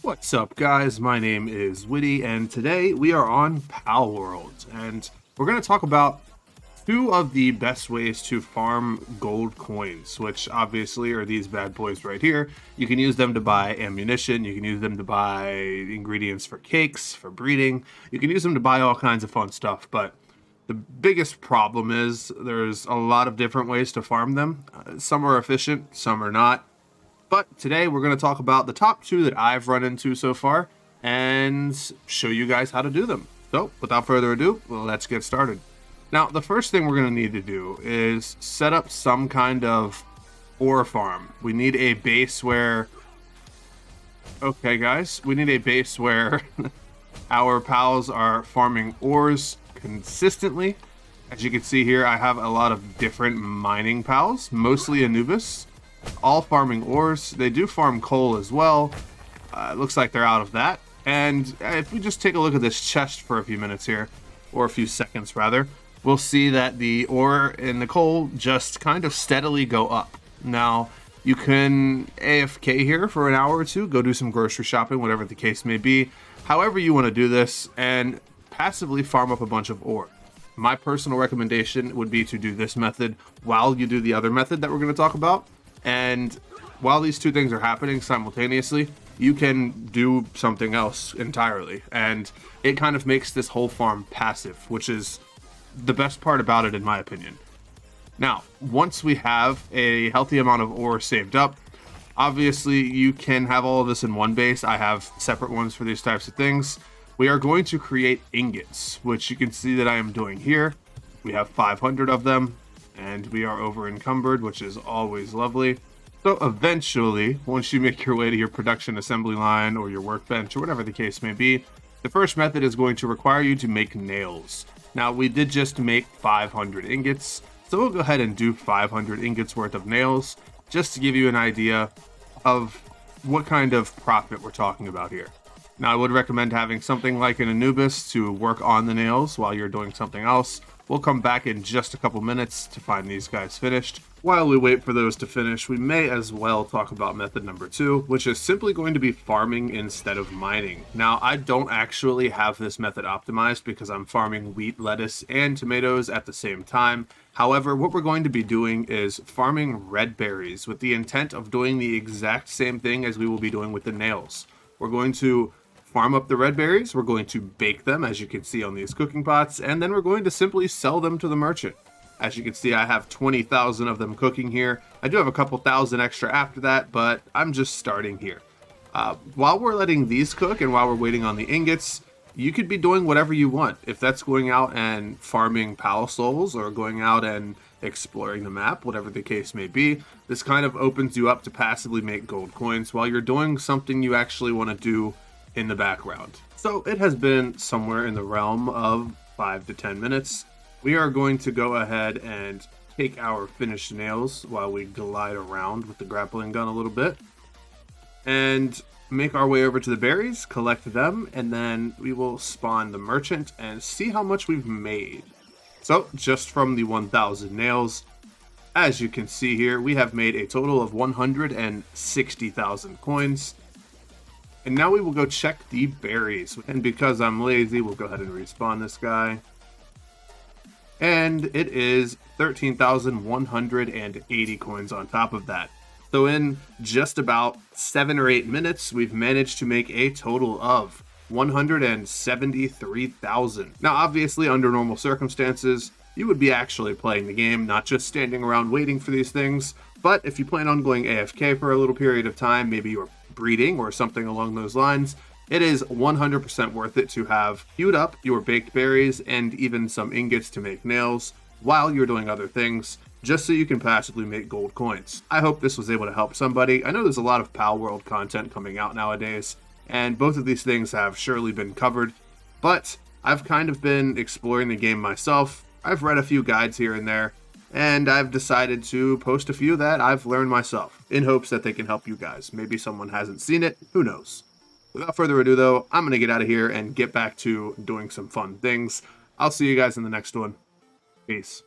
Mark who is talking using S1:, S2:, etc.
S1: What's up, guys? My name is Witty, and today we are on Palworld, and we're going to talk about two of the best ways to farm gold coins, which obviously are these bad boys right here. You can use them to buy ammunition, you can use them to buy ingredients for cakes, for breeding, you can use them to buy all kinds of fun stuff, but the biggest problem is there's a lot of different ways to farm them. Some are efficient, some are not. But today we're going to talk about the top two that I've run into so far and show you guys how to do them. So without further ado, let's get started. Now, the first thing we're going to need to do is set up some kind of ore farm. We need a base where... Okay, guys, we need a base where our pals are farming ores consistently. As you can see here, I have a lot of different mining pals, mostly Anubis. All farming ores. They do farm coal as well. It looks like they're out of that. And if we just take a look at this chest for a few minutes here, or a few seconds rather, we'll see that the ore and the coal just kind of steadily go up. Now, you can AFK here for an hour or two, go do some grocery shopping, whatever the case may be. However you want to do this, and passively farm up a bunch of ore. My personal recommendation would be to do this method while you do the other method that we're going to talk about. And while these two things are happening simultaneously, you can do something else entirely. And it kind of makes this whole farm passive, which is the best part about it, in my opinion. Now, once we have a healthy amount of ore saved up, obviously you can have all of this in one base. I have separate ones for these types of things. We are going to create ingots, which you can see that I am doing here. We have 500 of them. And we are over encumbered, which is always lovely. So eventually, once you make your way to your production assembly line or your workbench or whatever the case may be, the first method is going to require you to make nails. Now, we did just make 500 ingots, so we'll go ahead and do 500 ingots worth of nails, just to give you an idea of what kind of profit we're talking about here. Now, I would recommend having something like an Anubis to work on the nails while you're doing something else. We'll come back in just a couple minutes to find these guys finished. While we wait for those to finish, we may as well talk about method number 2, which is simply going to be farming instead of mining. Now, I don't actually have this method optimized because I'm farming wheat, lettuce, and tomatoes at the same time. However, what we're going to be doing is farming red berries with the intent of doing the exact same thing as we will be doing with the nails. We're going to farm up the red berries, we're going to bake them, as you can see on these cooking pots, and then we're going to simply sell them to the merchant. As you can see, I have 20,000 of them cooking here. I do have a couple thousand extra after that, but I'm just starting here. While we're letting these cook and while we're waiting on the ingots, you could be doing whatever you want. If that's going out and farming pal souls or going out and exploring the map, whatever the case may be, this kind of opens you up to passively make gold coins while you're doing something you actually want to do in the background. So it has been somewhere in the realm of 5 to 10 minutes. We are going to go ahead and take our finished nails while we glide around with the grappling gun a little bit and make our way over to the berries, collect them, and then we will spawn the merchant and see how much we've made. So just from the 1,000 nails, as you can see here, we have made a total of 160,000 coins. And now we will go check the berries. And because I'm lazy, we'll go ahead and respawn this guy. And it is 13,180 coins on top of that. So in just about 7 or 8 minutes, we've managed to make a total of 173,000. Now, obviously, under normal circumstances, you would be actually playing the game, not just standing around waiting for these things. But if you plan on going AFK for a little period of time, maybe you're breeding or something along those lines, it is 100% worth it to have queued up your baked berries and even some ingots to make nails while you're doing other things, just so you can passively make gold coins. I hope this was able to help somebody. I know there's a lot of Palworld content coming out nowadays, and both of these things have surely been covered, but I've kind of been exploring the game myself. I've read a few guides here and there, and I've decided to post a few that I've learned myself in hopes that they can help you guys. Maybe someone hasn't seen it, who knows. Without further ado though, I'm going to get out of here and get back to doing some fun things. I'll see you guys in the next one. Peace.